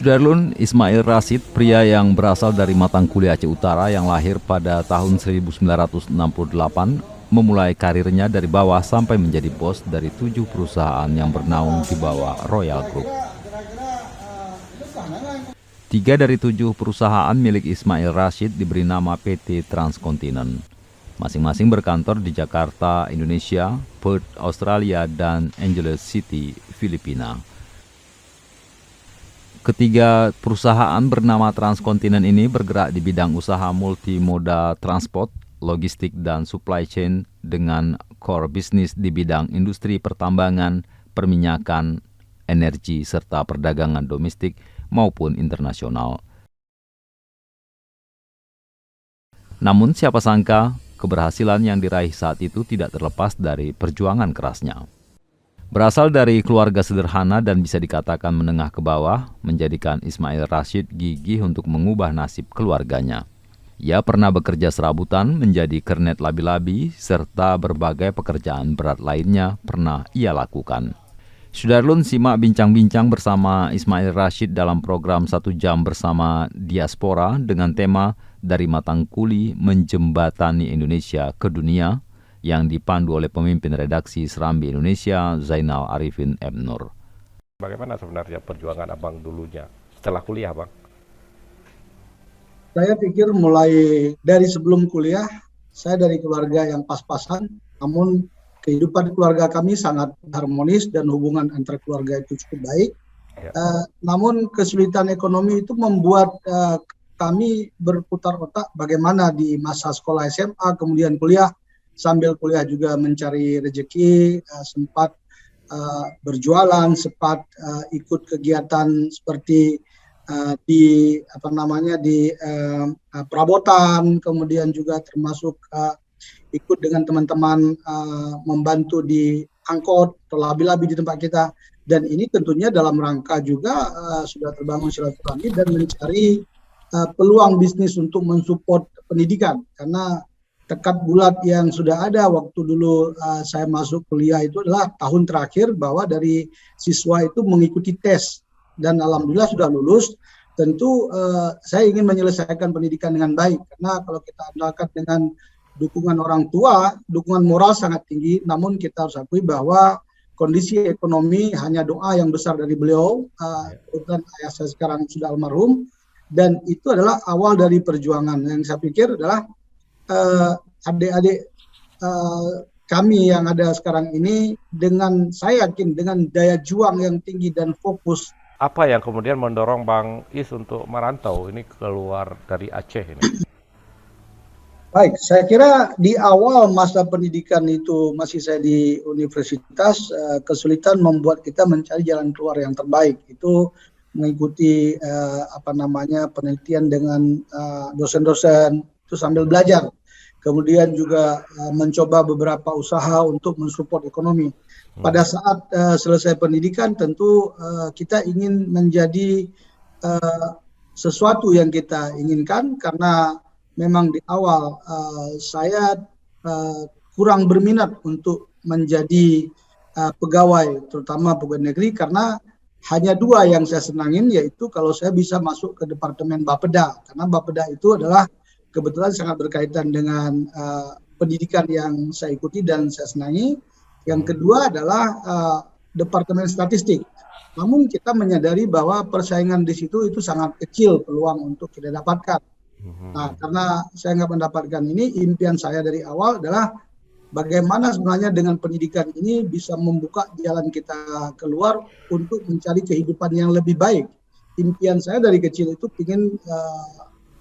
Sudarlun Ismail Rashid, pria yang berasal dari Matangkuli, Aceh Utara yang lahir pada tahun 1968, memulai karirnya dari bawah sampai menjadi bos dari 7 perusahaan yang bernaung di bawah Royal Group. 3 dari 7 perusahaan milik Ismail Rashid diberi nama PT Transkontinent. Masing-masing berkantor di Jakarta, Indonesia, Perth, Australia, dan Angeles City, Filipina. Ketiga perusahaan bernama Transkontinent ini bergerak di bidang usaha multimoda transport, logistik, dan supply chain dengan core bisnis di bidang industri pertambangan, perminyakan, energi, serta perdagangan domestik maupun internasional. Namun siapa sangka, keberhasilan yang diraih saat itu tidak terlepas dari perjuangan kerasnya. Berasal dari keluarga sederhana dan bisa dikatakan menengah ke bawah, menjadikan Ismail Rashid gigih untuk mengubah nasib keluarganya. Ia pernah bekerja serabutan menjadi kernet labi-labi, serta berbagai pekerjaan berat lainnya pernah ia lakukan. Sudarlun simak bincang-bincang bersama Ismail Rashid dalam program 1 jam bersama Diaspora dengan tema Dari Matangkuli Menjembatani Indonesia ke Dunia, yang dipandu oleh pemimpin redaksi Serambi Indonesia, Zainal Arifin M. Nur. Bagaimana sebenarnya perjuangan Abang dulunya setelah kuliah, Bang? Saya pikir mulai dari sebelum kuliah, saya dari keluarga yang pas-pasan, namun kehidupan keluarga kami sangat harmonis dan hubungan antar keluarga itu cukup baik. Ya. Namun kesulitan ekonomi itu membuat kami berputar otak bagaimana di masa sekolah SMA, kemudian kuliah, sambil kuliah juga mencari rezeki, sempat berjualan, sempat ikut kegiatan seperti di perabotan, kemudian juga termasuk ikut dengan teman-teman membantu di angkot atau labi-labi di tempat kita, dan ini tentunya dalam rangka juga sudah terbangun silaturahmi dan mencari peluang bisnis untuk mensupport pendidikan, karena tekad bulat yang sudah ada waktu dulu saya masuk kuliah itu adalah tahun terakhir bahwa dari siswa itu mengikuti tes, dan alhamdulillah sudah lulus. Tentu saya ingin menyelesaikan pendidikan dengan baik, karena kalau kita andalkan dengan dukungan orang tua, dukungan moral sangat tinggi, namun kita harus akui bahwa kondisi ekonomi hanya doa yang besar dari beliau, dan ayah saya sekarang sudah almarhum, dan itu adalah awal dari perjuangan. Yang saya pikir adalah adik-adik kami yang ada sekarang ini, dengan saya yakin dengan daya juang yang tinggi dan fokus. Apa yang kemudian mendorong Bang Is untuk merantau ini keluar dari Aceh ini? Baik, saya kira di awal masa pendidikan itu masih saya di universitas, kesulitan membuat kita mencari jalan keluar yang terbaik. Itu mengikuti penelitian dengan dosen-dosen itu sambil belajar. Kemudian juga mencoba beberapa usaha untuk mensupport ekonomi. Pada saat selesai pendidikan, tentu kita ingin menjadi sesuatu yang kita inginkan, karena memang di awal saya kurang berminat untuk menjadi pegawai, terutama pegawai negeri, karena hanya 2 yang saya senangin, yaitu kalau saya bisa masuk ke Departemen Bapeda, karena Bapeda itu adalah kebetulan sangat berkaitan dengan pendidikan yang saya ikuti dan saya senangi. Yang kedua adalah Departemen Statistik. Namun kita menyadari bahwa persaingan di situ itu sangat kecil peluang untuk kita dapatkan. Nah, karena saya nggak mendapatkan ini, impian saya dari awal adalah bagaimana sebenarnya dengan pendidikan ini bisa membuka jalan kita keluar untuk mencari kehidupan yang lebih baik. Impian saya dari kecil itu ingin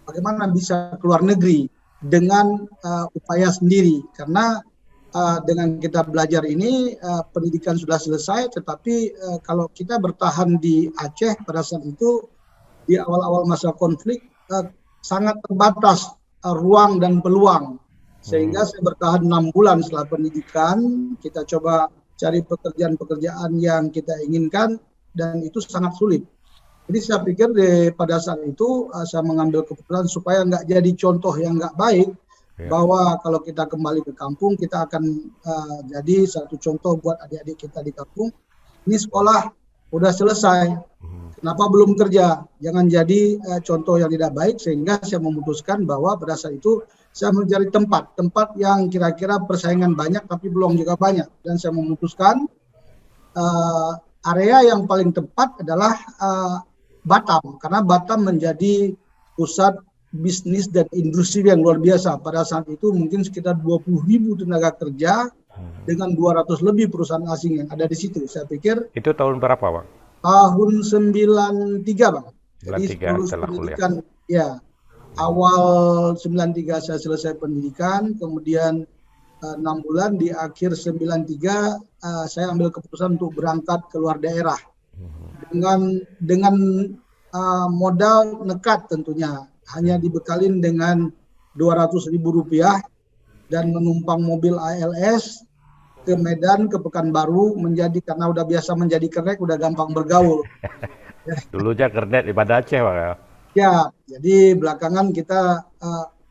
bagaimana bisa keluar negeri dengan upaya sendiri, karena dengan kita belajar ini pendidikan sudah selesai, tetapi kalau kita bertahan di Aceh pada saat itu di awal-awal masa konflik sangat terbatas ruang dan peluang, sehingga saya bertahan 6 bulan setelah pendidikan. Kita coba cari pekerjaan-pekerjaan yang kita inginkan, dan itu sangat sulit. Jadi saya pikir pada saat itu saya mengambil keputusan supaya nggak jadi contoh yang nggak baik, bahwa kalau kita kembali ke kampung kita akan jadi satu contoh buat adik-adik kita di kampung. Ini sekolah udah selesai, Kenapa belum kerja? Jangan jadi contoh yang tidak baik, sehingga saya memutuskan bahwa pada saat itu saya mencari tempat yang kira-kira persaingan banyak tapi belum juga banyak, dan saya memutuskan uh, area yang paling tepat adalah Batam, karena Batam menjadi pusat bisnis dan industri yang luar biasa. Pada saat itu mungkin sekitar 20.000 tenaga kerja dengan 200 lebih perusahaan asing yang ada di situ. Saya pikir Itu tahun berapa, Bang? tahun 93, Bang. Jadi 93 lulus setelah kuliah. pendidikan, ya, awal 93 saya selesai pendidikan, kemudian 6 bulan di akhir 93 saya ambil keputusan untuk berangkat ke luar daerah dengan modal nekat tentunya, hanya dibekalin dengan 200.000 rupiah dan menumpang mobil ALS ke Medan, ke Pekanbaru, karena udah biasa menjadi kerek, udah gampang bergaul. Dulunya kernet di Banda Aceh, Bang ya. Ya, jadi belakangan kita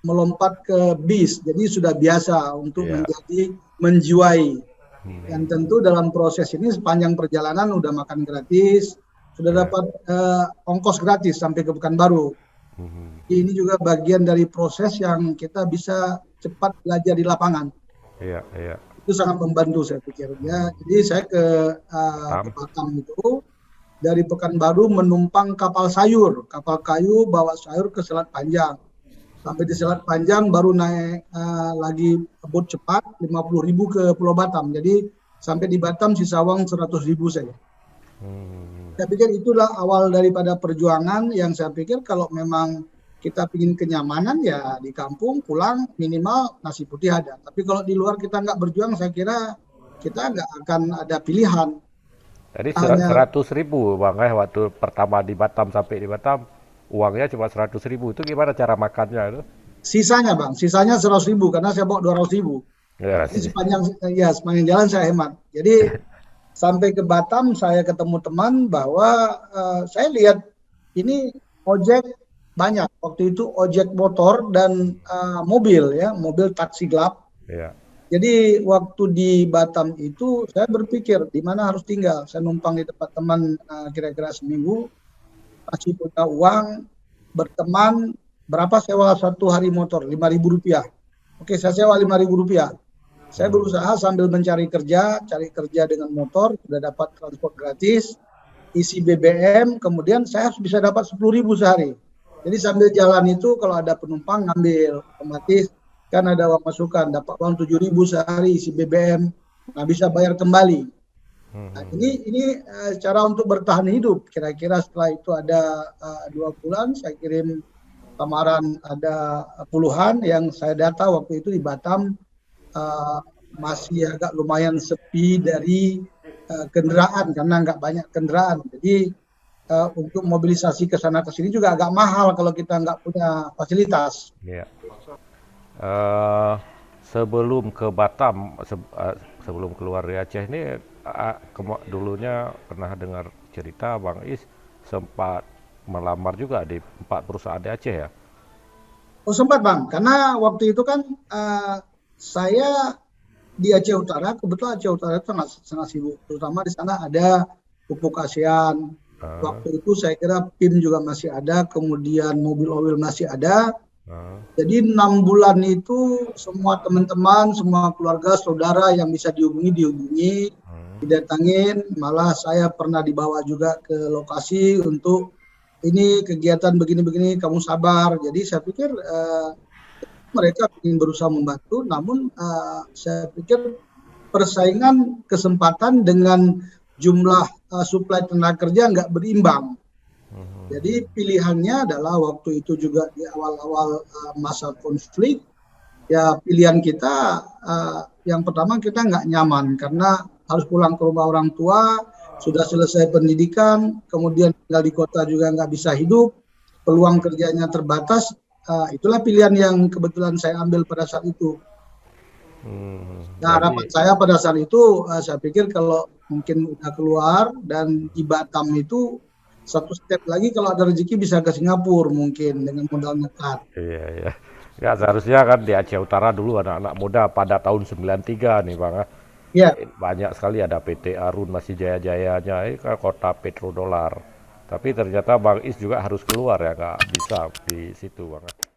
melompat ke bis, jadi sudah biasa untuk Iya. menjiwai. Dan tentu dalam proses ini sepanjang perjalanan udah makan gratis, sudah dapat ongkos gratis sampai ke Pekanbaru. Ini juga bagian dari proses yang kita bisa cepat belajar di lapangan. Iya, iya. Itu sangat membantu saya pikir. Ya, jadi saya ke Batam itu dari Pekanbaru menumpang kapal sayur, kapal kayu bawa sayur ke Selat Panjang. Sampai di Selat Panjang baru naik lagi boat cepat 50.000 ke Pulau Batam. Jadi sampai di Batam sisa uang 100.000 saja. Saya pikir itulah awal daripada perjuangan yang saya pikir kalau memang kita ingin kenyamanan ya di kampung pulang minimal nasi putih ada. Tapi kalau di luar kita nggak berjuang, saya kira kita nggak akan ada pilihan. Jadi Hanya 100.000, Bang, waktu pertama di Batam, sampai di Batam, uangnya cuma 100.000. Itu gimana cara makannya itu? sisanya, Bang, sisanya 100.000 karena saya bawa 200.000. Ya, Jadi sepanjang jalan saya hemat. Jadi sampai ke Batam saya ketemu teman bahwa saya lihat ini ojek banyak. Waktu itu ojek motor dan mobil ya, mobil taksi gelap. ya. Jadi waktu di Batam itu saya berpikir di mana harus tinggal. Saya numpang di tempat teman kira-kira seminggu, masih punya uang, berteman, berapa sewa satu hari motor? 5.000 rupiah. Oke, saya sewa 5.000 rupiah. Saya berusaha sambil mencari kerja, cari kerja dengan motor, sudah dapat transport gratis, isi BBM, kemudian saya bisa dapat 10.000 sehari. Jadi sambil jalan itu kalau ada penumpang ngambil, otomatis kan ada uang masukan, dapat uang 7.000 sehari isi BBM, nggak bisa bayar kembali. Nah, ini cara untuk bertahan hidup. Kira-kira setelah itu ada 2 bulan, saya kirim lamaran ada puluhan yang saya data waktu itu di Batam masih agak lumayan sepi dari kendaraan karena nggak banyak kendaraan. Jadi untuk mobilisasi ke sana ke sini juga agak mahal kalau kita nggak punya fasilitas. Ya. Sebelum ke Batam, sebelum keluar dari Aceh ini, dulunya pernah dengar cerita Bang Is sempat melamar juga di 4 perusahaan di Aceh ya? Oh sempat, Bang, karena waktu itu kan saya di Aceh Utara, kebetulan Aceh Utara itu sangat sibuk, terutama di sana ada pupuk ASEAN. Waktu itu saya kira PIM juga masih ada, kemudian mobil oil masih ada. Jadi 6 bulan itu semua teman-teman, semua keluarga, saudara yang bisa dihubungi, didatangin. Malah saya pernah dibawa juga ke lokasi untuk ini kegiatan begini-begini, kamu sabar. Jadi saya pikir mereka ingin berusaha membantu, namun saya pikir persaingan kesempatan dengan jumlah suplai tenaga kerja nggak berimbang. Jadi pilihannya adalah waktu itu juga di awal-awal masa konflik, ya pilihan kita yang pertama kita nggak nyaman karena harus pulang ke rumah orang tua, sudah selesai pendidikan, kemudian tinggal di kota juga nggak bisa hidup, peluang kerjanya terbatas, itulah pilihan yang kebetulan saya ambil pada saat itu. Nah, harapan saya pada saat itu, saya pikir kalau mungkin udah keluar dan di Batam itu satu step lagi kalau ada rezeki bisa ke Singapura mungkin dengan modal nekat. Iya, iya. Ya seharusnya kan di Aceh Utara dulu anak-anak muda pada tahun 93 nih Bang. Ya, Banyak sekali ada PT Arun masih jaya-jayanya, kan kota petrodolar. Tapi ternyata Bang Is juga harus keluar ya, nggak bisa di situ banget.